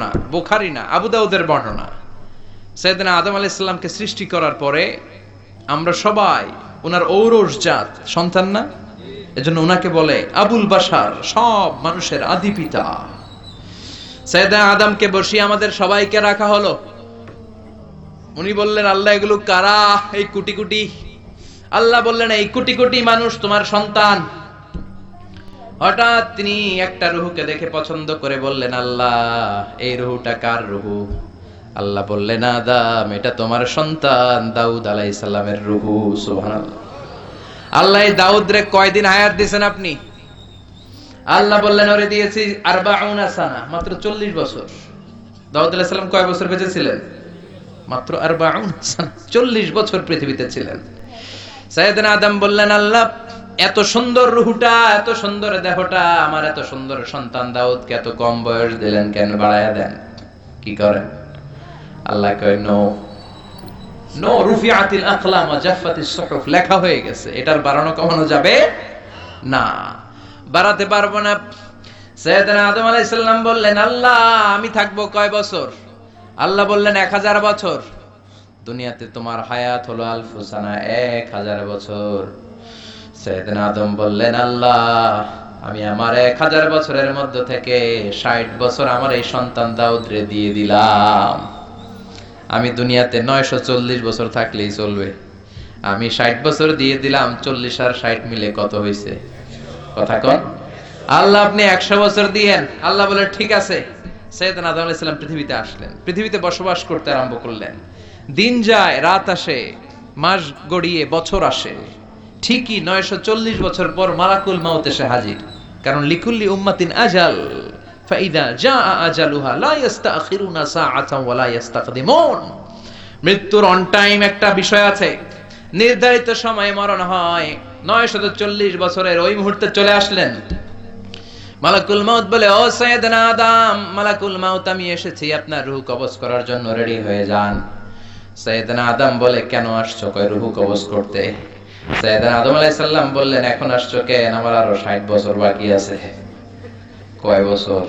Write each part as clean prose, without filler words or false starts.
না, বুখারী না, আবু দাউদের বর্ণনা। সাইয়েদনা আদম আলাইহিস সালামকে সৃষ্টি করার পরে আমরা সবাই ওনার ঔরস জাত সন্তান না, এজন্য ওনাকে বলে আবুল বাশার, সব মানুষের আদি পিতা। সাইয়েদনা আদমকে বসিয়ে আমাদের সবাইকে রাখা হলো। উনি বললেন, আল্লাহ এগুলো কারা? এই কোটি কোটি। আল্লাহ বললেন, এই কোটি কোটি মানুষ তোমার সন্তান। হঠাৎ তিনি একটা রূহকে দেখে পছন্দ করে বললেন, আল্লাহ এই রূহটা কার রূহ? আল্লাহ বললেন, আদম এটা তোমার সন্তান দাউদ আলাইহিস সালামের রূহ। সুবহানাল্লাহ। আল্লাহ এই দাউদ রে কয়দিন হায়াত দিয়েছেন আপনি? আল্লাহ বললেন, ওরে দিয়েছি 40 সানা, মাত্র 40 বছর। দাউদ আলাইহিস সালাম কয় বছর বেঁচে ছিলেন? মাত্র 40 সানা, 40 বছর পৃথিবীতে ছিলেন। সাইয়েদনা আদম বললেন, আল্লাহ এত সুন্দর রূহটা, এত সুন্দর দেহটা আমার এত সুন্দর সন্তান দাউদকে এত কম বয়স দিলেন কেন? বাড়ায়া দেন। কি করেন? আল্লাহ কয়, নো নো, রুফিআতিল আকলাম ওয়া জাফফাতিস সুহুফ, লেখা হয়ে গেছে, এটার বাড়ানো কমানো যাবে না, বাড়াতে পারবো না। সাইয়েদনা আদম আলাইহিস সালাম বললেন, আল্লাহ আমি থাকবো কয় বছর? আল্লাহ বললেন 1000 বছর। দুনিয়াতে তোমার হায়াত হলো আলফু সানা, 1000 বছর। সাইয়েদনা আদম বললেন, আল্লাহ আমি আমার 1000 বছরের মধ্যে থেকে 60 বছর আমার এই সন্তান দাউদ রে দিয়ে দিলাম। আমি দুনিয়াতে 940 বছর থাকলেই চলবে, আমি 60 বছর দিয়ে দিলাম। 40 আর 60 মিলে কত হয়েছে? কথা কন। আল্লাহ আপনি 100 বছর দিয়েন। আল্লাহ বলে, ঠিক আছে। সাইয়েদনা আদম আলাইহিস সালাম পৃথিবীতে আসলেন, পৃথিবীতে বসবাস করতে আরম্ভ করলেন। দিন যায়, রাত আসে, মাস গড়িয়ে বছর আসে। ঠিকই 940 বছর পর মালাকুল মাউত এসে হাজির। কারণ লিকুল্লি উম্মাতিন আজাল, ফাইদা জাআ আজালুহা লা ইস্তাখিরুনা সাআতান ওয়া লা ইস্তাকদিমুন। মৃত্যুর অন টাইম একটা বিষয় আছে, নির্ধারিত সময়ে মরণ হয়। 940 বছরের ওই মুহূর্তে চলে আসলেন। মালাকুল মাউত বলে, ও সাইয়েদনা আদম, মালাকুল মাউত আমি এসেছি, আপনার রূহ কবজ করার জন্য রেডি হয়ে যান। সাইয়েদনা আদম বলে, কেন আসছো? কয় রূহ কবজ করতে। সাইয়েদনা আদম আলাইহিস সালাম বললেন, এখন আসছো কেন? আমার আরো 60 বছর বাকি আছে। কয় বছর?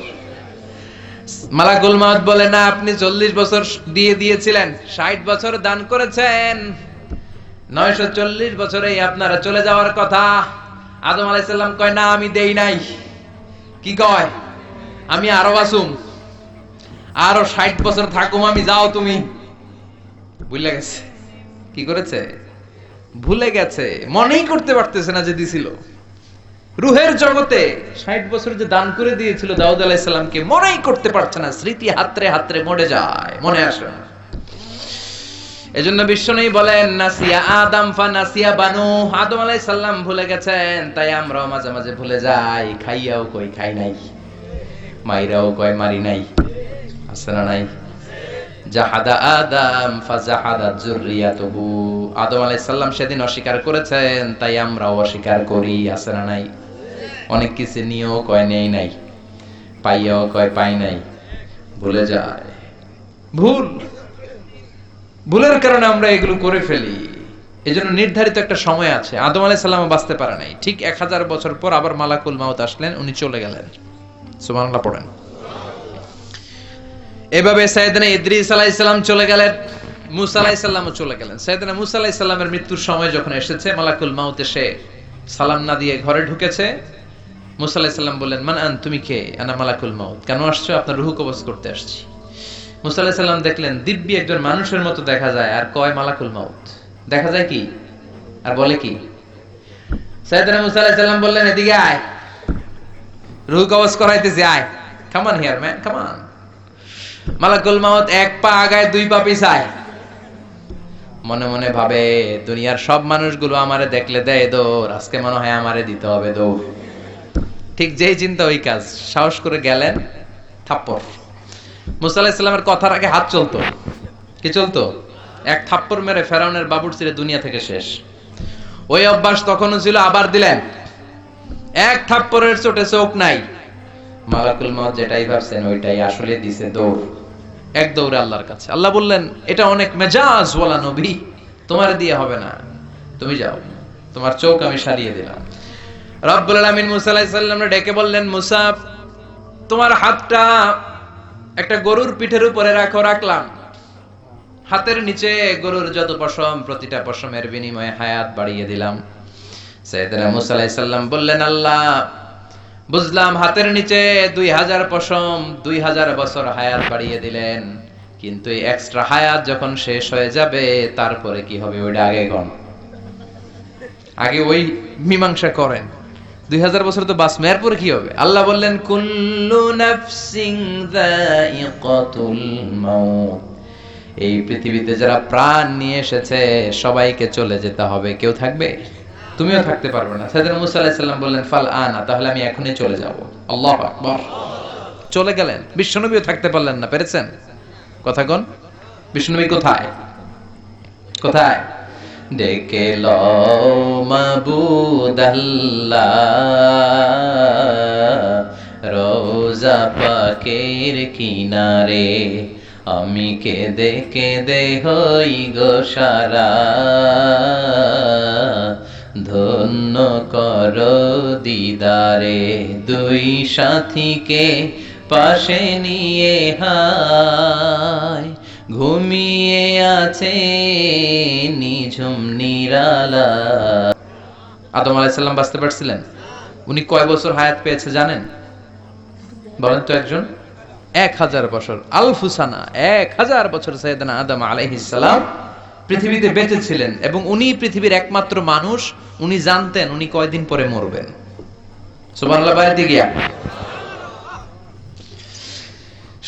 মালাকুল মাউত বলে, না আপনি 40 বছর দিয়ে দিয়েছিলেন, 60 বছর দান করেছেন, 940 বছরেই আপনারা চলে যাওয়ার কথা। আদম আলাইহিস সালাম কয়, না আমি দেই নাই। কি কয়? আমি আরো বাঁচুম, আরো 60 বছর থাকুম আমি, যাও তুমি। ভুলে গেছে। কি করেছে? ভুলে গেছে, মনেই করতে পারতেছে না যে দিছিল। রূহের জগতে 60 বছর যে দান করে দিয়েছিল দাউদ আলাইহিস সালামকে, মনেই করতে পারছে না। স্মৃতি হাতরে হাতরে মরে যায়, মনে আসে না। এজন্য বিশ্বনবী বলেন, নাসিয়া আদম ফা নাসিয়া বানু। আদম আলাইহিস সালাম ভুলে গেছেন, তাই আমরাও মাঝে মাঝে ভুলে যাই। খাইয়াও কই খাই নাই, মাইরাও কয় মারি নাই, আছে না নাই? জাহাদা আদম ফাজাহাদাত যুররিয়াতুহু। আদম আলাইহিস সালাম সেদিন অস্বীকার করেছেন, তাই আমরাও অস্বীকার করি, আছে না নাই? অনেক কিছু নিয়েও কয় নেই নাই, পাইয়াও কয় পাই নাই, ভুলে যায়। ভুলের কারণে আমরা এগুলো করে ফেলি। এজন্য নির্ধারিত একটা সময় আছে। আদম আলাইহিস সালাম বাঁচতে পারে নাই, ঠিক 1000 বছর পর আবার মালাকুল মাউত আসলেন, উনি চলে গেলেন। সুবহানাল্লাহ পড়েন। এভাবে সাইয়েদনা ইদ্রিস আলাইহিস সালাম চলে গেলেন, মুসা আলাইহিস সালামও চলে গেলেন। সাইয়েদনা মুসা আলাইহিস সালামের মৃত্যুর সময় যখন এসেছে, মালাকুল মাউত এসে সালাম না দিয়ে ঘরে ঢুকেছে। মুসা আলাইহিস সালাম বললেন, মান আন, তুমি কে? আনা মালাকুল মাউত। কেন আসছো? আপনার রূহ কবজ করতে আসছি। মুসা আলাইহিস সালাম দেখলেন দিব্যি একজন মানুষের মতো দেখা যায়, আর কয় মালাকুল মাউত। দেখা যায় কি আর বলে কি? সাইয়েদনা মুসা আলাইহিস সালাম বললেন, এদিকে আয়, রূহ কবজ করাইতেছি, আয়, come on here man, come on. মালাকুল মাউত 1 পা আগায় 2 পা পিছায়। মনে মনে ভাবে, দুনিয়ার সব মানুষগুলো আমারে দেখলে দেয় দৌড়, আজকে মনে হয় আমারে দিতে হবে দৌড়। ঠিক যেই চিন্তা ওই কাজ। সাহস করে গেলেন, থাপ্পড়। মুসা আলাইহিস সালামের কথার আগে হাত চলতো। কি চলতো? এক থাপ্পড় মেরে ফেরাউনের বাবুরচিরে দুনিয়া থেকে শেষ। ওই অভ্যাস তখনও ছিল, আবার দিলেন। এক থাপ্পড়ের চোটে চোখ নাই। মালাকুল মাউত যেটাই ভাবছেন ওইটাই আসলে দিছে দৌড়। এক দৌড়ে আল্লাহর কাছে। আল্লাহ বললেন, এটা অনেক মেজাজ ওয়ালা নবী, তোমার দিয়ে হবে না, তুমি যাও, তোমার চোখ আমি সারিয়ে দিলাম। রব্বুল আলামিন মুসা আলাইহিস সালামকে ডেকে বললেন, মুসা তোমার হাতটা একটা গরুর পিঠের উপরে রাখলাম, হাতের নিচে গরুর যত পশম, প্রতিটা পশমের বিনিময়ে হায়াত বাড়িয়ে দিলাম। সাইয়েদনা মুসা আলাইহিস সালাম বললেন, আল্লাহ বুঝলাম হাতের নিচে 2000 পশম, 2000 বছর হায়াত বাড়িয়ে দিলেন, কিন্তু এই এক্সট্রা হায়াত যখন শেষ হয়ে যাবে তারপরে কি হবে ওইটা আগে কোন, আগে ওই মীমাংসা করেন। 2000 বছর তো বাঁচবে, এরপরে কি হবে? আল্লাহ বললেন, কুল্লু নাফসিন যায়িকাতুল মাউত, এই পৃথিবীতে যারা প্রাণ নিয়ে এসেছে সবাইকে চলে যেতে হবে, কেউ থাকবে? তুমিও থাকতে পারবে না। সাইয়েদনা মুসা আলাইহিস সালাম বললেন, ফাল আনা, তাহলে আমি এখনই চলে যাব। আল্লাহু আকবার। চলে গেলেন। বিশ্বনবীও থাকতে পারলেন না, পেরেছেন? কথা কোন? বিশ্বনবী কোথায়? কোথায়? ডেকে লও মাবুদ আল্লাহ, রোজা পাকের কিনারে, আমি কেঁদে কেঁদে হই গো সারা, ধন্য কর দিদারে। দুই সাথীকে পাশে নিয়ে হায়, ঘুমিয়ে আছে নিঝুম নিরালা। আদম আলাইহিস সালাম বাঁচতে পারছিলেন? উনি কয় বছর হায়াত পেয়েছে জানেন? বলেন তো একজন। 1000 বছর। আলফুসানা, 1000 বছর সাইয়েদনা আদম আলাইহিস সালাম পৃথিবীতে বেঁচে ছিলেন, এবং উনি পৃথিবীর একমাত্র মানুষ, উনি জানতেন উনি কয়দিন পরে মরবেন। সুবহানাল্লাহ। বাইরে গিয়া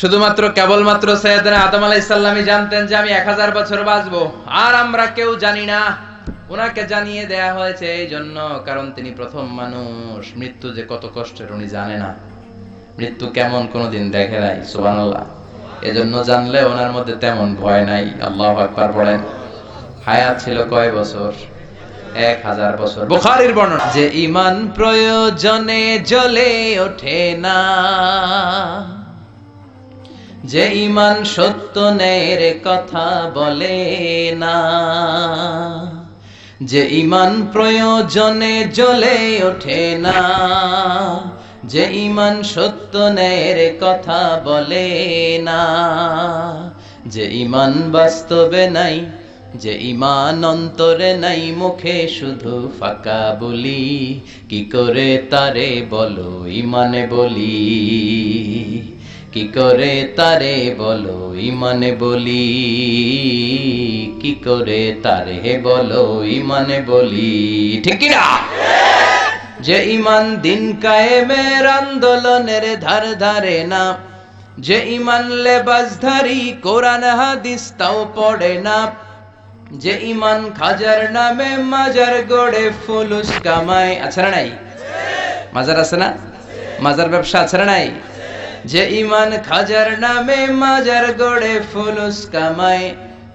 শুধুমাত্র কেবলমাত্র সাইয়েদনা আদম আলাইহিস সালামই জানতেন যে আমি 1000 বছর বাঁচবো, আর আমরা কেউ জানি না। ওনাকে জানিয়ে দেয়া হয়েছে এই জন্য, কারণ তিনি প্রথম মানুষ। মৃত্যু যে কত কষ্টের উনি জানে না, মৃত্যু কেমন কোনদিন দেখে নাই। সুবহানাল্লাহ। এজন্য জানলে ওনার মধ্যে তেমন ভয় নাই। আল্লাহু আকবার বলেন। হায়াত ছিল কয় বছর? 1000 বছর। বুখারীর বর্ণনা, যে ঈমান প্রয়োজনে জ্বলে ওঠে না, যে ঈমান সত্য ন্যায়ের কথা বলে না, যে ঈমান প্রয়োজনে জ্বলে ওঠে না, যে ঈমান সত্য ন্যায়ের কথা বলে না, যে ঈমান বাস্তবে নাই, যে ঈমান অন্তরে নাই, মুখে শুধু ফাঁকা বলি, কি করে তারে বলো ঈমানে বলি, কি করে তারে বলো ঈমানে বলি, কি করে তারে বলো ঈমানে বলি। ঠিক কি না? যে ঈমান দিন কায়েমের আন্দোলনের ধার ধারে না, যে ঈমান লেবাসধারী কোরআন হাদিস তাও পড়ে না, যে ঈমান খাজার নামে মাজার গড়ে ফুলুস কামায়। আছে না নাই? মাজার আছে না? মাজার ব্যবসা আছে না নাই? যে ঈমান খাজার নামে মাজার গড়ে ফুলুস কামায়,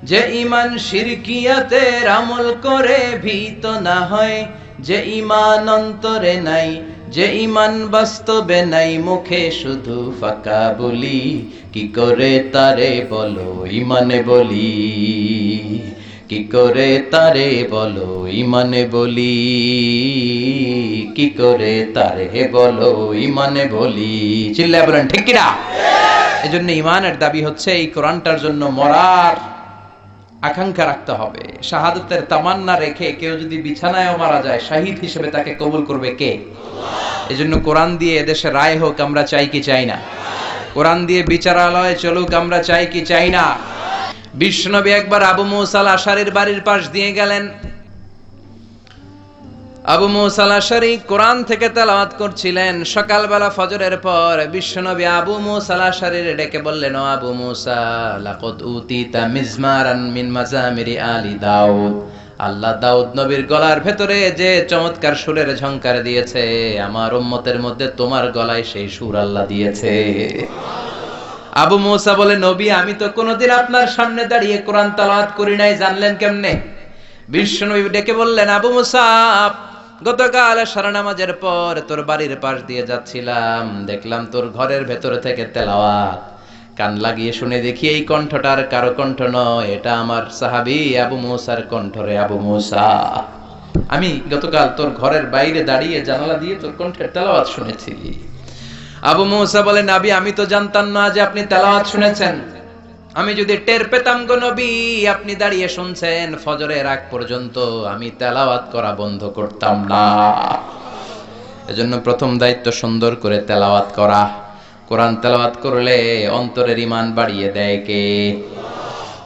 যে ঈমান শিরকিয়াতের আমল করে ভীত না হয়, যে ঈমান অন্তরে নাই, যে ঈমান বাস্তবে নাই, মুখে শুধু ফাঁকা বলি, কি করে তারে বলো ঈমানে বলি, কি করে তারে বলো ঈমানে বলি, কি করে তারে বলো ঈমানে বলি। চিল্লায় বলেন ঠিক কি না? এজন্য ঈমানের দাবি হচ্ছে এই কোরআনটার জন্য মরার আকাঙ্ক্ষা রাখতে হবে। শাহাদাতের তামান্না রেখে কেউ যদি বিছানায়ও মারা যায়, শহীদ হিসেবে তাকে কবুল করবে কে? আল্লাহ। এজন্য কোরআন দিয়ে এদেশে রায় হোক, আমরা চাই কি চাই না? কোরআন দিয়ে বিচারালয়ে চলুক, আমরা চাই কি চাই না? বিশ্বনবী একবার আবু মুসা আল আশারীর বাড়ির পাশ দিয়ে গেলেন। আবু মুসা আল আশারী কোরআন থেকে তেলাওয়াত করছিলেন। সকালবেলা ফজরের পর বিশ্বনবী আবু মুসা আল আশারীর ডেকে বললেন, ও আবু মুসা, লাকাদ উতিতা মিজমারান মিন মাজামিরি আলি দাউদ, আল্লাহ দাউদ নবীর গলার ভেতরে যে চমৎকার সুরের ঝংকার দিয়েছে, আমার উম্মতের মধ্যে তোমার গলায় সেই সুর আল্লাহ দিয়েছে। আবু মুসা বলে, নবী আমি তো কোনোদিন আপনার সামনে দাঁড়িয়ে কোরআন তেলাওয়াত করি নাই, জানলেন কেমনে? বিশ্বনবী ডেকে বললেন, আবু মুসা, গতকাল সারা নামাজের পর তোর বাড়ির পাশ দিয়ে যাচ্ছিলাম, দেখলাম তোর ঘরের ভেতরে থেকে তেলাওয়াত। কান লাগিয়ে শুনে দেখি এই কণ্ঠটার কারো কণ্ঠ নয়, এটা আমার সাহাবী আবু মুসার কণ্ঠ রে আবু মুসা। আমি গতকাল তোর ঘরের বাইরে দাঁড়িয়ে জানালা দিয়ে তোর কণ্ঠের তেলাওয়াত শুনেছি। আবু মুসা বলে, নবী আমি তো জানতাম না যে আপনি তেলাওয়াত শুনেছেন। আমি যদি টের পেতাম গো নবী আপনি দাঁড়িয়ে শুনছেন ফজরের আগ পর্যন্ত, আমি তেলাওয়াত করা বন্ধ করতাম না। এজন্য প্রথম দায়িত্ব সুন্দর করে তেলাওয়াত করা। কোরআন তেলাওয়াত করলে অন্তরের ঈমান বাড়িয়ে দেয় কে?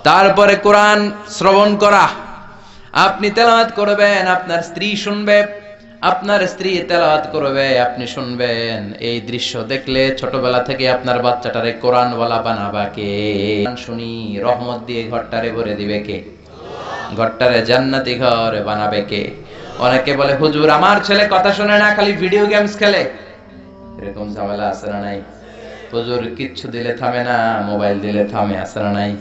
তারপরে কোরআন শ্রবণ করা। আপনি তেলাওয়াত করবেন, আপনার স্ত্রী শুনবে, আপনার স্ত্রী তেলাওয়াত করবে, আপনি শুনবেন। এই দৃশ্য দেখলে ছোটবেলা থেকে আপনার বাচ্চাটারে কোরআনওয়ালা বানাবা কে? শুনি রহমত দিয়ে ঘরটারে ভরে দিবে কে? ঘরটারে জান্নাতি ঘর বানাবে কে? অনেকে বলে, হুজুর আমার ছেলে কথা শুনে না, খালি ভিডিও গেমস খেলে। এরকম ঝামেলা আছে না নাই? হুজুর কিচ্ছু দিলে থামে না, মোবাইল দিলে থামে, আছে না নাই?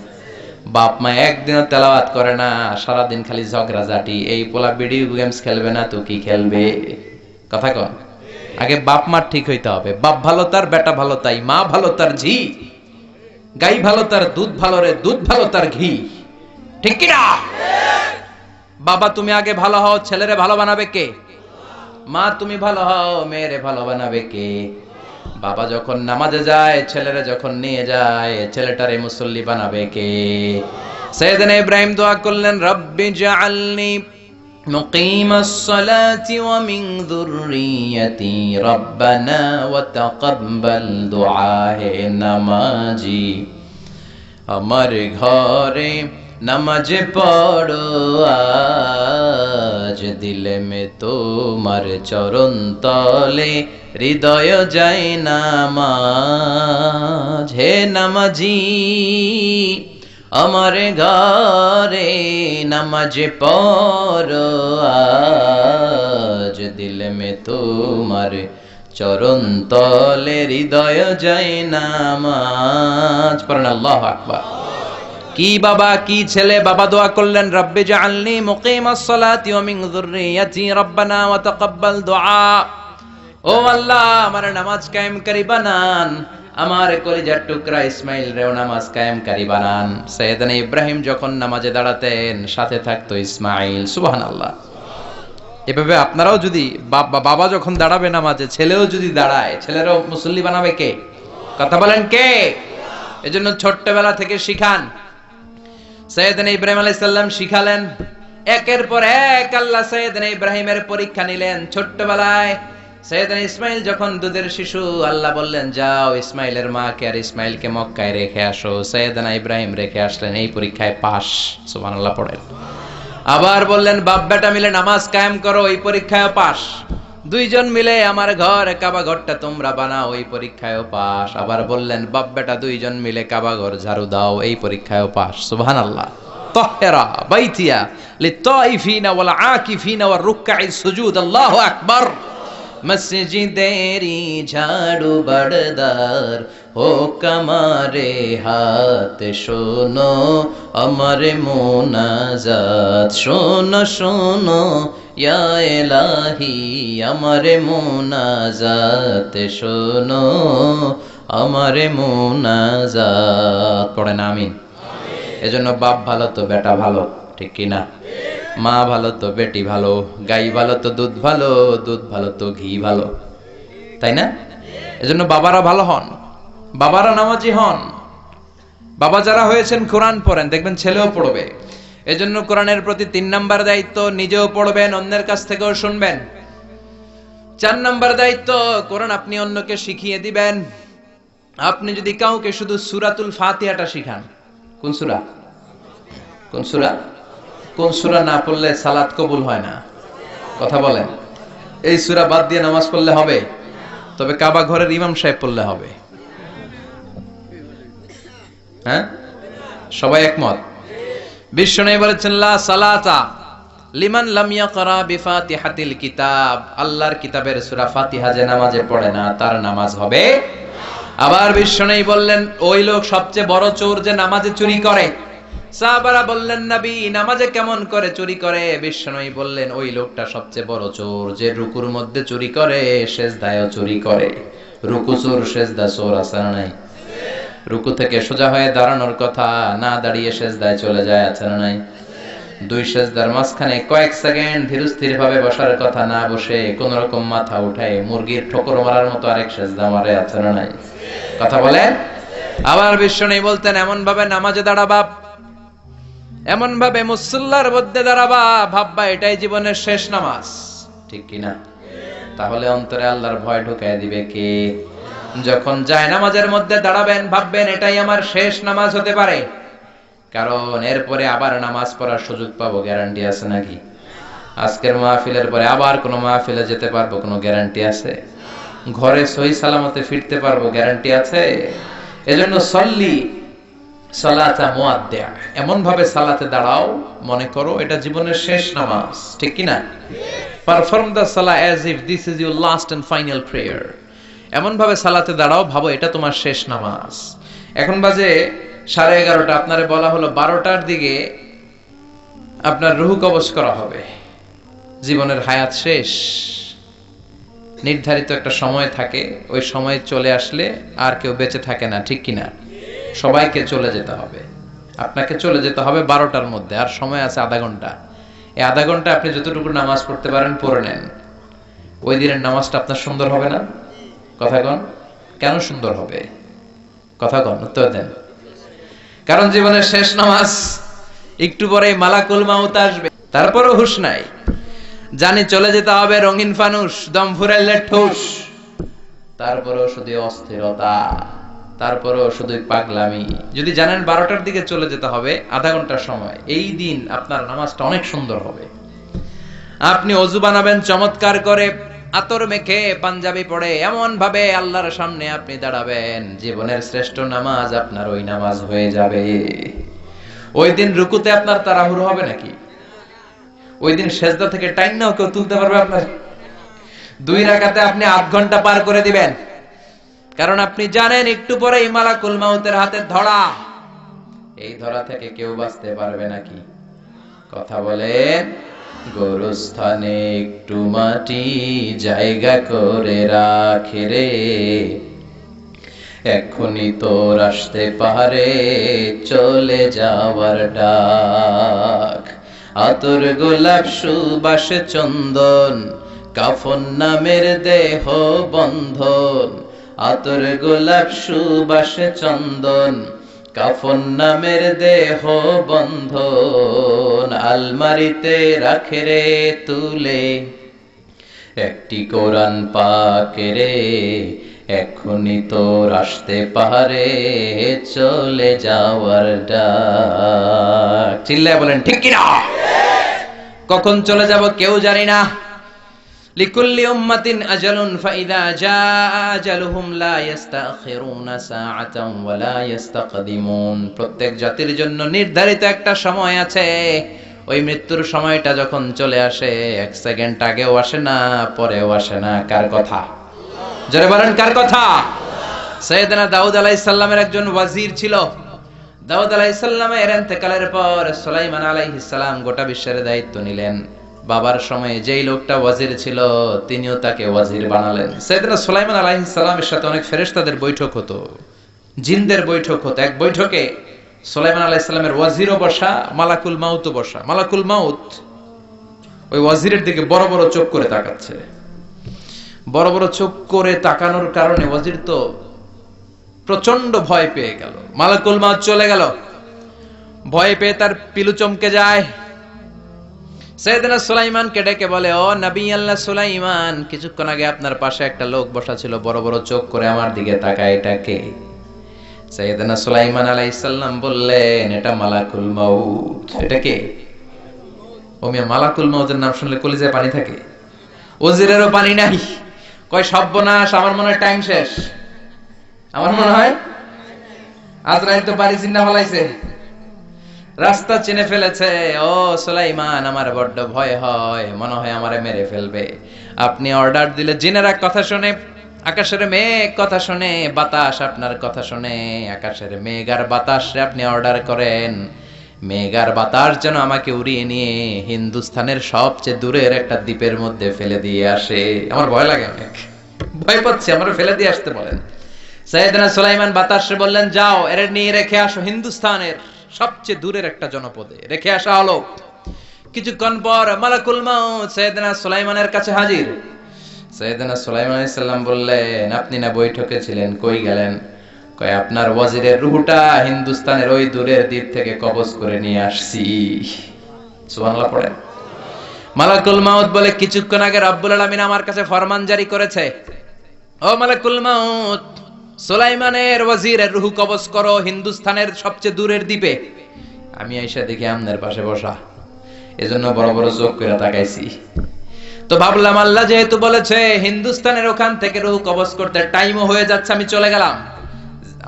বাপ মা একদিনও তেলাওয়াত করে না, সারাদিন খালি ঝগড়াঝাটি। এই পোলা ভিডিও গেমস খেলবে না তো কি খেলবে? কথা কন। আগে বাপ মা ঠিক হইতে হবে। বাপ ভালো তার, বেটা ভালো তাই, মা ভালো তার ঝি, গাই ভালো তার দুধ ভালো রে, দুধ ভালো তার ঘি। ঠিক কি না? বাবা তুমি আগে ভালো হও, ছেলেরে ভালো বানাবে কে? মা তুমি ভালো হও, মেয়েরে ভালো বানাবে কে? বাবা যখন নামাজে যায়, ছেলেরা যখন নিয়ে যায়, ছেলেটারে মুসল্লি বানাবে কে? সাইয়েদনা ইব্রাহিম দোয়া করলেন, রব্বি জাআলনি মুকিমাস সালাতি ওয়া মিন যুররিয়াতি রব্বানা ওয়া তাকাব্বাল দুআ। হে নামাজি আমার ঘরে নামাজ পড়ো আজ, দিলে মে তোমার চরণ তলে হৃদয় যায় নামাজ। হে নামাজি আমার ঘরে নামাজ পড়ো আজ, দিলে মে তোমার চরণ তলে হৃদয় যায় নামাজ। পড়েন আল্লাহু আকবার। কি বাবা কি ছেলে? বাবা দোয়া করলেন, রব্বি জাআলনি মুকিমাস সালাতি ওয়া মিন যুররিয়াতি রব্বানা ওয়া তাকাব্বাল দুআ। ও আল্লাহ আমার নামাজ কায়েমকারী বানান, আমার কলিজার টুকরা ইসমাইল রেও নামাজ কায়েমকারী বানান। সাইয়েদনা ইব্রাহিম যখন নামাজে দাঁড়াতেন সাথে থাকতো ইসমাইল। সুবহানাল্লাহ। এভাবে আপনারাও যদি বাবা যখন দাঁড়াবে নামাজে, ছেলেও যদি দাঁড়ায়, ছেলেরও মুসল্লি বানাবে কে? কথা বলেন কে? এজন্য ছোট্টবেলা থেকে শিখান। সাইয়েদনা ইব্রাহিম আলাইহিস সালাম শিখালেন, একের পর এক আল্লাহ সাইয়েদনা ইব্রাহিমের পরীক্ষা নিলেন। ছোট্টবেলায় সাইয়েদনা ইসমাইল যখন দুধের শিশু, আল্লাহ বললেন যাও ইসমাইলের মাকে আর ইসমাইলকে মক্কায় রেখে আসো। সাইয়েদনা ইব্রাহিম রেখে আসলেন, এই পরীক্ষায় পাস। সুবহানাল্লাহ পড়েন। আবার বললেন বাপ বেটা মিলে নামাজ কায়েম করো, এই পরীক্ষায় পাস। দুইজন মিলে আমার ঘর কাবা ঘরটা তোমরা বানাও, এই পরীক্ষায়ও পাস। আবার বললেন বাপ বেটা দুইজন মিলে কাবা ঘর ঝাড়ু দাও, এই পরীক্ষায়ও পাস। সুবহানাল্লাহ। তাহরা বাইতিয়া লিত্তাইফিনা ওয়াল আকিফিনা ওয়ার রুকআইস সুজুদ। আল্লাহু আকবার। মসজিদেরি ঝাড়ু বড়দার হোক আমারে হাত, শোনো আমারে মোনাজাত। শোনো শোনো ইয়া ইলাহি আমারে মোনাজাত, শোনো আমারে মোনাজাত। পড়েন আমিন। এজন্য বাপ ভালো তো বেটা ভালো, ঠিক কি না? মা ভালো তো বেটি ভালো, গাই ভালো তো দুধ ভালো, দুধ ভালো তো ঘি ভালো, তাই না? এজন্য বাবারা ভালো হন, বাবারা নামাজি হন। বাবা যারা হয়েছেন কোরআন পড়েন, দেখবেন ছেলেও পড়বে। এজন্য কোরআনের প্রতি 3 নাম্বার দায়িত্ব, নিজেও পড়বেন, অন্যের কাছ থেকেও শুনবেন। 4 নাম্বার দায়িত্ব, কোরআন আপনি অন্যকে শিখিয়ে দিবেন। আপনি যদি কাউকে শুধু সূরাতুল ফাতিহাটা শিখান, কোন সূরা? কোন সূরা? কোন সূরা না পড়লে সালাত কবুল হয় না? কথা বলেন। এই সূরা বাদ দিয়ে নামাজ পড়লে হবে? তবে কাবা ঘরের ইমাম সাহেব পড়লে হবে। হ্যাঁ, সবাই একমত? বিশ্বনবী বলেছেন লা সালাতা লিমান লাম ইয়াকরা বিফাতিহাতিল কিতাব। আল্লাহর কিতাবের সূরা ফাতিহা যে নামাজে পড়ে না তার নামাজ হবে। আবার বিশ্বনবী বললেন ওই লোক সবচেয়ে বড় চোর যে নামাজে চুরি করে। সাহাবারা বললেন নবী নামাজে কেমন করে চুরি করে? বিশ্বনবী বললেন ওই লোকটা সবচেয়ে বড় চোর যে রুকুর মধ্যে চুরি করে, সেজদায়ও চুরি করে। রুকু চোর, সেজদা চোর, আছে না নাই? রুকু থেকে সোজা হয়ে দাঁড়ানোর কথা, না দাঁড়িয়ে সেজদায় চলে যায়, আছে না নাই? দুই সেজদার মাঝখানে কয়েক সেকেন্ড ধীরস্থির ভাবে বসার কথা, না বসে কোন রকম মাথা উঠায় মুরগির ঠোকর মারার মতো আরেক সেজদা মারে, আছে না নাই? কথা বলে। আবার বিশ্ব নেই বলতেন, এমন ভাবে নামাজে দাঁড়াবা, এমন ভাবে মুসল্লার মধ্যে দাঁড়াবা, ভাববা এটাই জীবনের শেষ নামাজ। ঠিক কিনা? তাহলে অন্তরে আল্লাহর ভয় ঢুকায় দিবে কে? যখন যায় নামাজের মধ্যে দাঁড়াবেন, ভাববেন এটাই আমার শেষ নামাজ হতে পারে, কারণ এরপরে আবার নামাজ পড়ার সুযোগ পাবো, গ্যারান্টি আছে নাকি? আজকের মাহফিলের পরে আবার কোনো মাহফিলে যেতে পারবো, কোনো গ্যারান্টি আছে? ঘরে সহি সালামতে ফিরতে পারবো, গ্যারান্টি আছে? এজন্য সল্লি সালাতা মুআদ্দিয়া, এমন ভাবে সালাতে দাঁড়াও মনে করো এটা জীবনের শেষ নামাজ। ঠিক কি না? পারফর্ম দ্য সালাহ as if this is your last and final prayer. এমন ভাবে সালাতে দাঁড়াও, ভাবো এটা তোমার শেষ নামাজ। এখন বাজে 11:30, আপনারে বলা হলো 12টার দিকে আপনার রূহ কবজ করা হবে, জীবনের হায়াত শেষ। নির্ধারিত একটা সময় থাকে, ওই সময় চলে আসলে আর কেউ বেঁচে থাকে না। ঠিক কিনা? সবাইকে চলে যেতে হবে, আপনাকে চলে যেতে হবে 12টার মধ্যে, আর সময় আছে আধা ঘন্টা। এই আধা ঘন্টা আপনি যতটুকু নামাজ পড়তে পারেন পড়ে নেন। ওই দিনের নামাজটা আপনার সুন্দর হবে না? কথা কন, কেন সুন্দর হবে? কথা কন, উত্তর দেন। কারণ জীবনের শেষ নামাজ, একটু পরে মালাকুল মাউত আসবে, তারপরও হুঁশ নাই। জানি চলে যেতে হবে রঙিন ফানুস, দম ফুরাইলে ঠুস, তারপরও শুধু অস্থিরতা, তারপরও শুধু পাগলামি। যদি জানেন 12টার দিকে চলে যেতে হবে, আধা ঘন্টার সময়, এই দিন আপনার নামাজটা অনেক সুন্দর হবে। আপনি অজু বানাবেন চমৎকার করে, আতর মেখে, পাঞ্জাবি পরে, এমন ভাবে আল্লাহর সামনে আপনি দাঁড়াবেন, জীবনের শ্রেষ্ঠ নামাজ আপনার ওই নামাজ হয়ে যাবে। ওই দিন রুকুতে আপনার তাড়াহুড়ো হবে নাকি? ওই দিন সেজদা থেকে টাইনাও কেউ তুলতে পারবে আপনার? 2 রাকাতে আপনি আধ ঘন্টা পার করে দিবেন, কারণ আপনি জানেন একটু পরেই মালাকুল মাউতের হাতে ধরা। এই ধরা থেকে কেউ বাঁচতে পারবে নাকি? কথা বলেন। গোরস্থানে একটু মাটি জায়গা করে রাখে রে, এখনই তোর আসতে পারে চলে যাওয়ার ডাক। আতর গোলাপ সুবাসে চন্দন, কাফন নামের দেহ বন্ধন। আতর গোলাপ সুবাসে চন্দন, কাফন নামের দেহ বন্ধন। আলমারিতে রাখে রে তুলে একটি কোরআন পাক রে, এখনই তোর আসতে পারে চলে যাওয়ার ডাক। চিল্লায় বলেন ঠিক কিনা? কখন চলে যাব কেউ জানি না। লিকুল্লি উম্মাতিন আজালুন ফাইদা জাআ আজালুহুম লা ইস্তাখিরুনা সাআতান ওয়া লা ইস্তাকদিমুন। প্রত্যেক জাতির জন্য নির্ধারিত একটা সময় আছে, ওই মৃত্যুর সময়টা যখন চলে আসে, 1 সেকেন্ড আগেও আসে না, পরেও আসে না। কার কথা? জোরে বলেন কার কথা? সাইয়েদনা দাউদ আলাইহিস সালামের একজন ওয়াজির ছিল। দাউদ আলাইহিস সালামের ইন্তেকালের পর সুলাইমান আলাইহিস সালাম গোটা বিশ্বের দায়িত্ব নিলেন। বাবার সময়ে যেই লোকটা ওয়াজির ছিল, তিনিও তাকে ওয়াজির বানালেন। সাইয়েদনা সুলাইমান আলাইহিস সালামের সাথে অনেক ফেরেশতাদের বৈঠক হতো, জিনদের বৈঠক হতো। এক বৈঠকে সুলাইমান আলাইহিস সালামের ওয়াজিরও বসা, মালাকুল মাউতও বসা। মালাকুল মাউত ওই ওয়াজিরের দিকে বড় বড় চোখ করে তাকাচ্ছে। বড় বড় চোখ করে তাকানোর কারণে ওয়াজির তো প্রচন্ড ভয় পেয়ে গেল। মালাকুল মাউত চলে গেল, ভয় পেয়ে তার পিলু চমকে যায়। সাইয়েদনা সুলাইমানকে ডেকে বলে, ও নবী আল্লাহ সুলাইমান, কিছুক্ষণ আগে আপনার পাশে একটা লোক বসা ছিল, বড় বড় চোখ করে আমার দিকে তাকায়, এটা কে? সাইয়েদনা সুলাইমান আলাইহিস সালাম বললেন, এটা মালাকুল মাউত। এটা কে? ও মিয়া, মালাকুল মাউতের নাম শুনলে কলিজায় পানি থাকে? ওজিরেরও পানি নাই। কয় সর্বনাশ, আমার মনে হয় টাইম শেষ। আমার মনে হয় আজরাইল তো বাড়ি চিন্না ফেলাইছে, রাস্তা চিনে ফেলেছে। ও সুলাইমান, আমার বড্ড ভয় হয়, মনে হয় আমারে মেরে ফেলবে। আপনি অর্ডার দিলে জিনেরা কথা শুনে, আকাশের মেঘ কথা শুনে, বাতাস আপনার কথা শুনে, আকাশের মেঘ আর বাতাসে আপনি অর্ডার করেন, মেঘ আর বাতাস যেন আমাকে উড়িয়ে নিয়ে হিন্দুস্তানের সবচেয়ে দূরের একটা দ্বীপের মধ্যে ফেলে দিয়ে আসে। আমার ভয় লাগে, অনেক ভয় পাচ্ছি, আমার ফেলে দিয়ে আসতে বলেন। সাইয়েদনা সুলাইমান বাতাসে বললেন, যাও এর নিয়ে রেখে আসো হিন্দুস্তানের সবচেয়ে দূরের একটা জনপদে, রেখে আসা হলো। কিছুক্ষণ পর মালাকুল মাউত সাইয়েদনা সুলাইমানের কাছে হাজির। সাইয়েদনা সুলাইমান আলাইহিস সালাম বললেন, আপনি না বৈঠকে ছিলেন, কই গেলেন? কয়, আপনার ওয়াজিরের রূহটা হিন্দুস্তানের ওই দূরের দ্বীপ থেকে কবজ করে নিয়ে আসছি। সুবহানাল্লাহ পড়েন। মালাকুল মাউত বলে, কিছুক্ষণ আগে রব্বুল আলামিন আমার কাছে ফরমান জারি করেছে, ও মালাকুল মাউত, সুলাইমানের ওয়াজিরের রূহ কবজ করো হিন্দুস্তানের সবচেয়ে দূরের দ্বীপে। আমি আইসা দেখি আমনের পাশে বসা, এজন্য বড় বড় চোখ করে তাকাইছি। তো ভাবলাম আল্লাহ যেহেতু বলেছে হিন্দুস্তানের ওখান থেকে রূহ কবজ করতে, টাইমও হয়ে যাচ্ছে, আমি চলে গেলাম।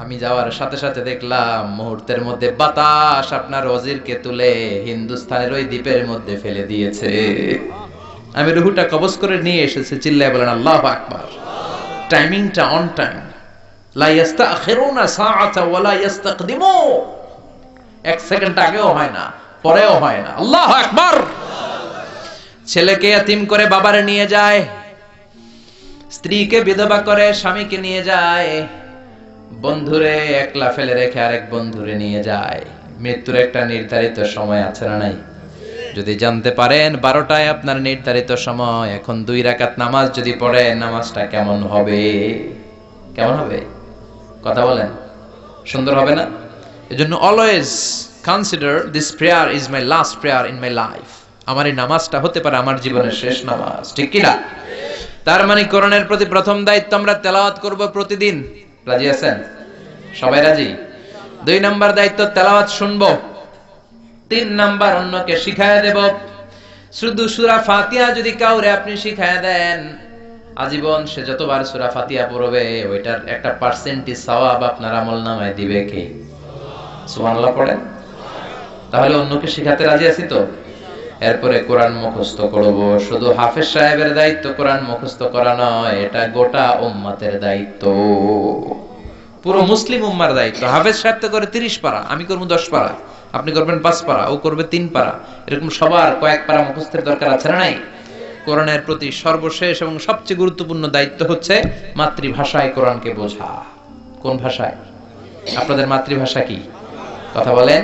আমি যাওয়ার সাথে সাথে দেখলাম মুহূর্তের মধ্যে বাতাস আপনার ওয়াজিরকে তুলে হিন্দুস্তানের ওই দ্বীপের মধ্যে ফেলে দিয়েছে। আমি রূহটা কবজ করে নিয়ে এসেছি। চিল্লায় বলেন আল্লাহু আকবার। টাইমিংটা অন টাইম, লা ইস্তাখিরুনা সাআতা ওয়া লা ইস্তাকদিমুন। এক সেকেন্ড আগেও হয় না, পরেও হয় না। আল্লাহু আকবার। ছেলেকে এতিম করে বাবারে নিয়ে যায়, স্ত্রীকে বিধবা করে স্বামীকে নিয়ে যায়, বন্ধুরে একলা ফেলে রেখে আরেক বন্ধুরে নিয়ে যায়। মৃত্যুর একটা নির্ধারিত সময় আছে না নাই? যদি জানতে পারেন 12টায় আপনার নির্ধারিত সময়, এখন 2 রাকাত নামাজ যদি পড়েন, নামাজটা কেমন হবে? কেমন হবে? কথা বলেন, সুন্দর হবে না? এজন্য always consider this prayer is my last prayer in my life. আমার এই নামাজটা হতে পারে আমার জীবনের শেষ নামাজ, ঠিক কি না? তার মানে কোরআনের প্রতি প্রথম দায়িত্ব আমরা তেলাওয়াত করব প্রতিদিন। রাজি আছেন? সবাই রাজি? 2 নাম্বার দায়িত্ব তেলাওয়াত শুনবো। 3 নাম্বার অন্যকে শিখায়া দেব। শুধু সূরা ফাতিহা যদি কাউরে আপনি শিখায়া দেন, আজীবন সে যতবার সূরা ফাতিহা পড়বে ওইটার একটা পার্সেন্টেজ সওয়াব আপনার আমলনামায় দিবে কে? সুবহানাল্লাহ পড়েন। তাহলে অন্যকে শিখাতে রাজি আছি তো? এরপরে কোরআন মুখস্থ করব। শুধু হাফেজ সাহেবের দায়িত্ব কোরআন মুখস্থ করা নয়, এটা গোটা উম্মতের দায়িত্ব, পুরো মুসলিম উম্মার দায়িত্ব। হাফেজ সাহেব তো করে 30 পারা, আমি করব 10 পারা, আপনি করবেন 5 পারা, ও করবে 3 পারা, এরকম সবার কয়েক পারা মুখস্থের দরকার আছে না নাই? কোরআনের প্রতি সর্বশেষ এবং সবচেয়ে গুরুত্বপূর্ণ দায়িত্ব হচ্ছে মাতৃভাষায় কোরআনকে বোঝা। কোন ভাষায়? আপনাদের মাতৃভাষা কি? কথা বলেন।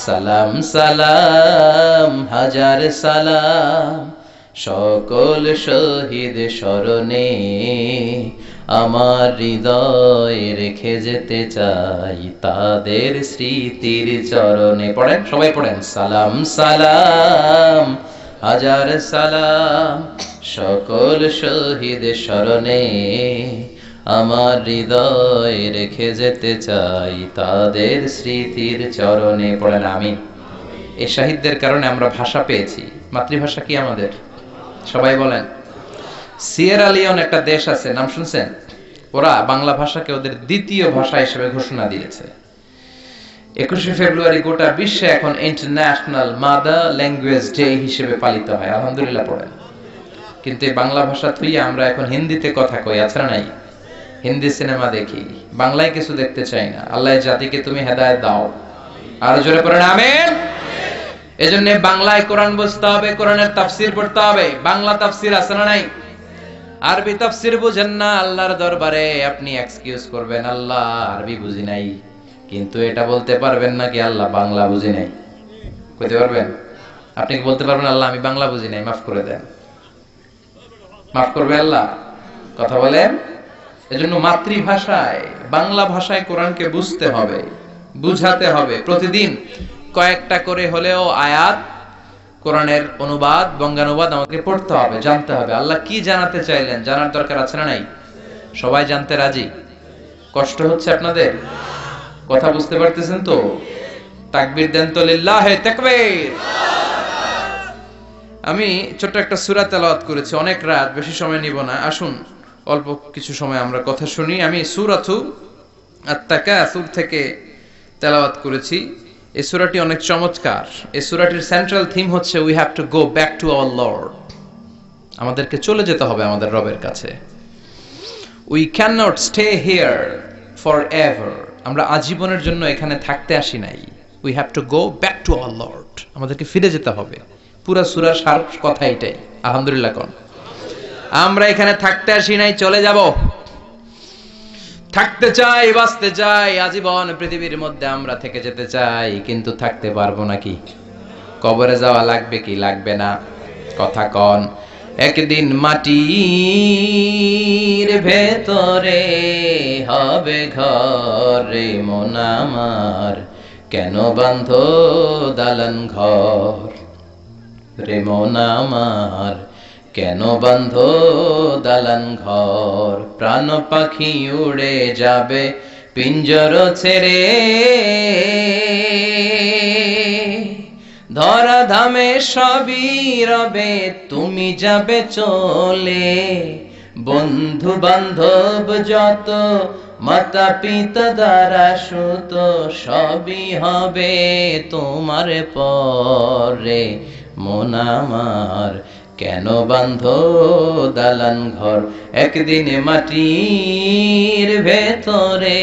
সালাম সালাম হাজার সালাম সকল শহীদ স্মরণে, আমার হৃদয় রেখে যেতে চাই তাদের স্মৃতির চরণে। পড়েন, সবাই পড়েন। সালাম সালাম হাজার সালাম সকল শহীদ স্মরণে, আমার হৃদয় রেখে যেতে চাই তাদের স্মৃতির চরণে। পড়েন আমিন। এই শহীদদের কারণে আমরা ভাষা পেয়েছি। মাতৃভাষা কি আমাদের? সবাই বলেন। সিয়েরা লিওন একটা দেশ আছে, নাম শুনছেন? ওরা বাংলা ভাষাকে ওদের দ্বিতীয় ভাষা হিসেবে ঘোষণা দিয়েছে। 21শে ফেব্রুয়ারি গোটা বিশ্বে এখন ইন্টারন্যাশনাল মাদার ল্যাঙ্গুয়েজ ডে হিসেবে পালিত হয়। আলহামদুলিল্লাহ পড়েন। কিন্তু এই বাংলা ভাষা থুইয়া আমরা এখন হিন্দিতে কথা কই, আছে না নাই? হিন্দি সিনেমা দেখি, বাংলায় কিছু দেখতে চাই না। আল্লাহ জাতিকে তুমি হেদায়েত দাও। আর জোরে পড়েন আমিন। এজন্য বাংলায় কোরআন বুঝতে হবে, কোরআনের তাফসীর পড়তে হবে। বাংলা তাফসীর আছে না নাই? আরবি তাফসীর বুঝেন না, আল্লাহর দরবারে আপনি এক্সকিউজ করবেন, আল্লাহ আরবি বুঝি নাই। কিন্তু এটা বলতে পারবেন না কি আল্লাহ বাংলা বুঝি নাই? কইতে পারবেন? আপনি কি বলতে পারবেন আল্লাহ আমি বাংলা বুঝি নাই, মাফ করে দেন? মাফ করবে আল্লাহ? কথা বলেন। এজন্য মাতৃভাষায় বাংলা ভাষায় কোরআনকে বুঝতে হবে, বুঝাতে হবে। প্রতিদিন কয়েকটা করে হলেও আয়াত, কোরআনের অনুবাদ, বঙ্গানুবাদ আমাকে পড়তে হবে, জানতে হবে আল্লাহ কি জানাতে চাইলেন। জানার দরকার আছে না নাই? সবাই জানতে রাজি? কষ্ট হচ্ছে আপনাদের? কথা বুঝতে পারতেছেন তো? তাকবীর দেন তো, লিল্লাহে তাকবীর। আমি ছোট্ট একটা সূরা তেলাওয়াত করেছি, অনেক রাত, বেশি সময় নিব না। আসুন অল্প কিছু সময় আমরা কথা শুনি। আমি সূরাতু আত-তাকাসুর থেকে তেলাওয়াত করেছি। এই সূরাটি অনেক চমৎকার। এই সূরাটির সেন্ট্রাল থিম হচ্ছে we have to go back to our Lord. আমাদেরকে চলে যেতে হবে আমাদের রবের কাছে। We can not stay here for ever. আমরা আজীবনের জন্য এখানে থাকতে আসি নাই। We have to go back to our Lord. আমাদেরকে ফিরে যেতে হবে। পুরা সূরার সার কথা এটাই। আলহামদুলিল্লাহ কোন? আমরা এখানে থাকতে আসি নাই, চলে যাব। থাকতে চাই, বাঁচতে চাই, আজীবন পৃথিবীর মধ্যে আমরা থেকে যেতে চাই, কিন্তু থাকতে পারবো নাকি? কবরে যাওয়া লাগবে কি লাগবে না? কথা কন। একদিন মাটির ভেতরে হবে ঘর রে মন আমার, কেন বাঁধো দালান ঘর রে মন আমার, কেন বাঁধো দালান ঘর। প্রাণ পাখি উড়ে যাবে পিঞ্জর ছেড়ে, ধরা ধামে সবই রবে তুমি যাবে চলে। বন্ধু বান্ধব যত মাতা পিতা দ্বারা সুত সবই হবে তোমার পরে মন আমার, কেন বাঁধো দালান ঘর। একদিন মাটির ভেতরে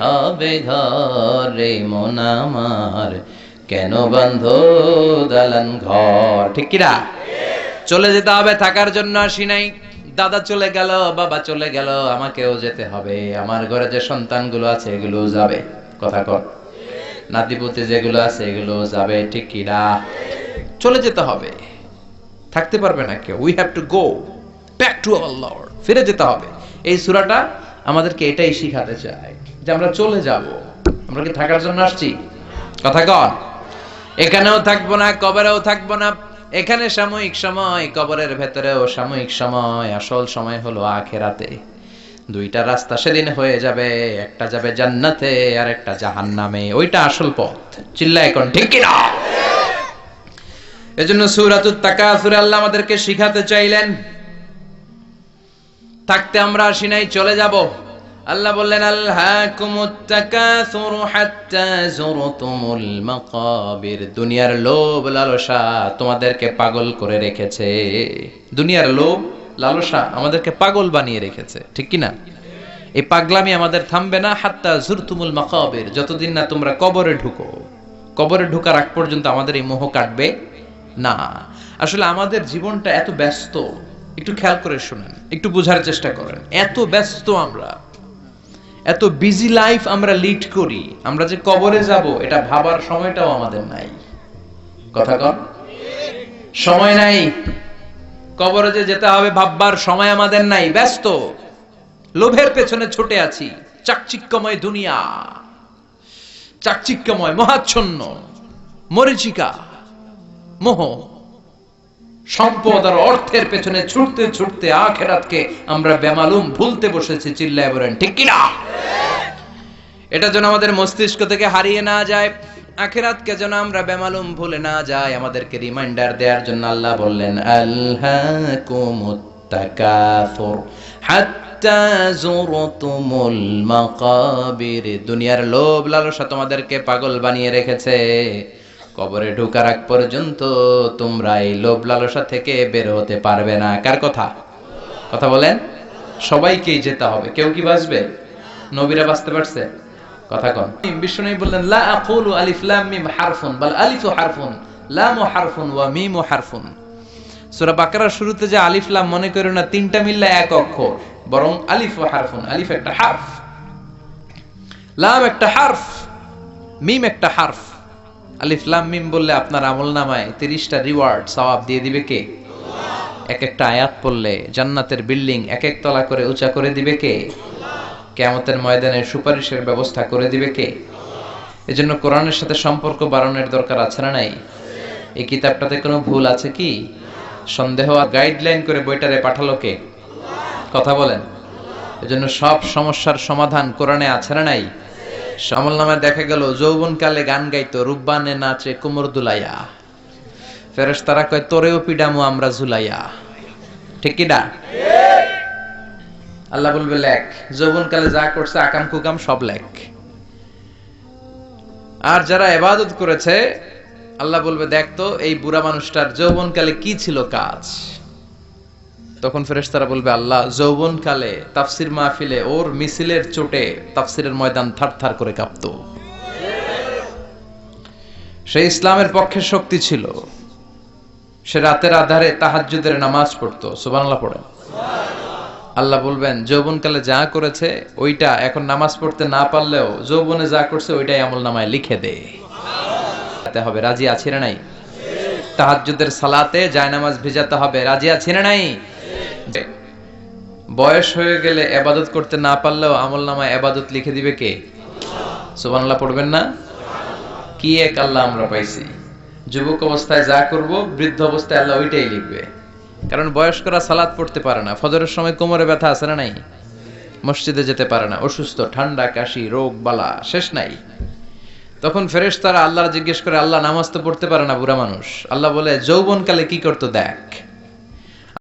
হবে ঘর রে মন আমার, কেন বাঁধো দালান ঘর। ঠিক কিনা? চলে যেতে হবে, থাকার জন্য আসি নাই। দাদা চলে গেল, বাবা চলে গেল, আমাকেও যেতে হবে। আমার ঘরে যে সন্তানগুলো আছে এগুলো যাবে। কথা কর। নাতিপুতি যেগুলো আছে এগুলো যাবে। ঠিক কিনা? চলে যেতে হবে, থাকতে পারবে না কেউ। We have to go back to our Lord. ফিরে যেতে হবে। এই সূরাটা আমাদেরকে এটাই শিখাতে চায় যে আমরা চলে যাব। আমরা কি থাকার জন্য আসছি? কথা কন। এখানেও থাকবো না, কবরেও থাকবো না। এখানে সাময়িক সময়, কবরের ভেতরেও সাময়িক সময়, আসল সময় হলো আখিরাতে। দুইটা রাস্তা সেদিন হয়ে যাবে, একটা যাবে জান্নাতে আর একটা জাহান্নামে। ওইটা আসল পথ। চিল্লায় কোন ঠিক কিনা? এজন্য সূরাতুত তাকাসুর আল্লাহ আমাদেরকে শিখাতে চাইলেন থাকতে আমরা আসি নাই, চলে যাব। আল্লাহ বললেন আলহাকুমুত তাকাসুর হাত্তা যুরতুমুল মাকাবির। দুনিয়ার লোভ লালসা তোমাদেরকে পাগল করে রেখেছে। দুনিয়ার লোভ লালসা আমাদেরকে পাগল বানিয়ে রেখেছে। ঠিক কি না? এই পাগলামি আমাদের থামবে না হাত্তা যুরতুমুল মাকাবির, যতদিন না তোমরা কবরে ঢুকো। কবরে ঢোকার আগ পর্যন্ত আমাদের এই মোহ কাটবে না। আসলে আমাদের জীবনটা এত ব্যস্ত, একটু খেয়াল করে শুনেন, একটু বোঝার চেষ্টা করেন। এত ব্যস্ত আমরা, এত বিজি লাইফ আমরা লিড করি, আমরা যে কবরে যাব এটা ভাবার সময়টাও আমাদের নাই। কথা কন। সময় নাই। কবরে যে যেতে হবে ভাববার সময় আমাদের নাই। ব্যস্ত, লোভের পেছনে ছুটে আছি। চাকচিক্যময় দুনিয়া, চাকচিক্যময়, মহাচ্ছন্ন, মরীচিকা, মোহ, সম্পদ আর অর্থের পেছনে ছুটতে ছুটতে আখিরাতকে আমরা বেমালুম ভুলতে বসেছি। চিল্লায় বলেন ঠিক কিনা? এটা যেন আমাদের মস্তিষ্ক থেকে হারিয়ে না যায়, আখিরাতকে যেন আমরা বেমালুম ভুলে না যাই, আমাদেরকে রিমাইন্ডার দেওয়ার জন্য আল্লাহ বললেন আলহাকুমুত তাকাসুর হাত্তা যুরতুমুল মাকাবির। দুনিয়ার লোভ লালসা তোমাদেরকে পাগল বানিয়ে রেখেছে। কবরে ঢোকার আগ পর্যন্ত তোমরা এই লোভ লালসা থেকে বের হতে পারবে না। কার কথা? কথা বলেন। সবাইকেই যেতে হবে। কেউ কি বাঁচবে? নবীরা বাঁচতে পারছে? কথা কন। বিষ্ণু বললেন লা আকুলু আলিফ লাম মিম হারফুন বাল আলিফু হারফুন লামু হারফুন ওয়া মিমু হারফুন। সূরা বাকারার শুরুতে যে আলিফ লাম মনে করো না তিনটা মিললে এক অক্ষর, বরং আলিফ ও হারফুন। আলিফ একটা হারফ, লাম একটা হারফ, মিম একটা হারফ। আলিফ লাম মিম বললে আপনার আমলনামায় 30টা রিওয়ার্ড সওয়াব দিয়ে দিবে কে? আল্লাহ। এক একটা আয়াত পড়লে জান্নাতের বিল্ডিং এক এক তলা করে উঁচা করে দিবে কে? আল্লাহ। কিয়ামতের ময়দানে সুপারিশের ব্যবস্থা করে দিবে কে? আল্লাহ। এজন্য কোরআনের সাথে সম্পর্ক বাড়ানোর দরকার আছে না নাই? এই কিতাবটাতে কোনো ভুল আছে কি? সন্দেহ আর গাইডলাইন করে বইটারে পাঠালো কে? আল্লাহ। কথা বলেন। এজন্য সব সমস্যার সমাধান কোরআনে আছে না নাই? আমলনামায় দেখা গেল যৌবনকালে গান গাইতো, রূপবানে নাচে কোমর দুলাইয়া। ফেরেশতারা কয় তোরেও পিডামু আমরা ঝুলাইয়া। ঠিক কি না? আল্লাহ বলবে লেখ, যৌবনকালে যা করছে আকাম কুকাম সব লেখ। আর যারা ইবাদত করেছে আল্লাহ বলবে দেখ তো এই বুড়া মানুষটার যৌবনকালে কি ছিল কাজ। তখন ফেরেশতারা বলবে আল্লাহ যৌবনকালে তাফসির মাহফিলে ওর মিছিলের চোটে তাফসিরের ময়দান থারথার করে কাঁপতো। সে ইসলামের পক্ষে শক্তি ছিল। সে রাতের আধারে তাহাজ্জুদের নামাজ পড়তো। সুবহানাল্লাহ পড়েন। আল্লাহ বলবেন যৌবনকালে যা করেছে ওইটা এখন নামাজ পড়তে না পারলেও যৌবনে যা করছে ওইটাই আমলনামায় লিখে দে। হবে রাজি আছি না নাই? তাহাজ্জুদের সালাতে জায়নামাজ ভেজাতে হবে, রাজি আছি না নাই? বয়স হয়ে গেলে ইবাদত করতে না পারলেও আমলনামায় ইবাদত লিখে দিবে কে? সুবহানাল্লাহ পড়বেন না? কি এক আল্লাহ আমরা পাইছি, যুবক অবস্থায় যা করব বৃদ্ধ অবস্থায় আল্লাহ ওইটাই লিখবে। কারণ বয়স্করা সালাত পড়তে পারে না, ফজরের সময় কোমরে ব্যথা আছে না নাই, মসজিদে যেতে পারে না, অসুস্থ, ঠান্ডা কাশি রোগ বালা শেষ নাই। তখন ফেরেশতারা আল্লাহর জিজ্ঞেস করে, আল্লাহ নামাজ তো পড়তে পারে না বুড়া মানুষ, আল্লাহ বলে যৌবনকালে কি করতো দেখ।